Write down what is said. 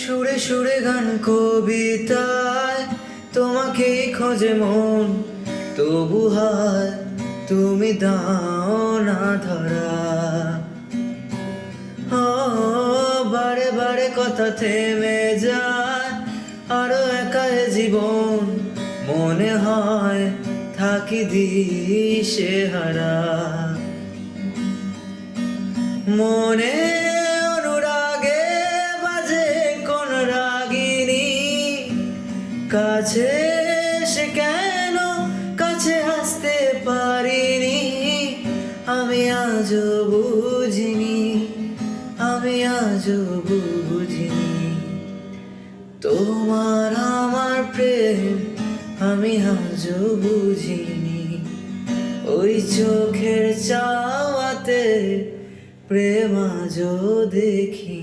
সুরে সুরে গান কবিতায় তোমাকেই খোঁজে মন, তবু হায় তুমি দাও না ধরা। ও বারে বারে কথা থেমে যায়, আরো একা এ জীবন, মনে হয় থাকি দিশে হারা। মনে অনুরাগে বাজে কোন রাগিনী, কাছে সে কেন কাছে আসতে পারিনি। আমি আজও বুঝিনি, আমি আজও বুঝিনি তোমার আমার প্রেম, আমি আজও বুঝিনি। ওই চোখের চাওয়াতে প্রেম আজও দেখি।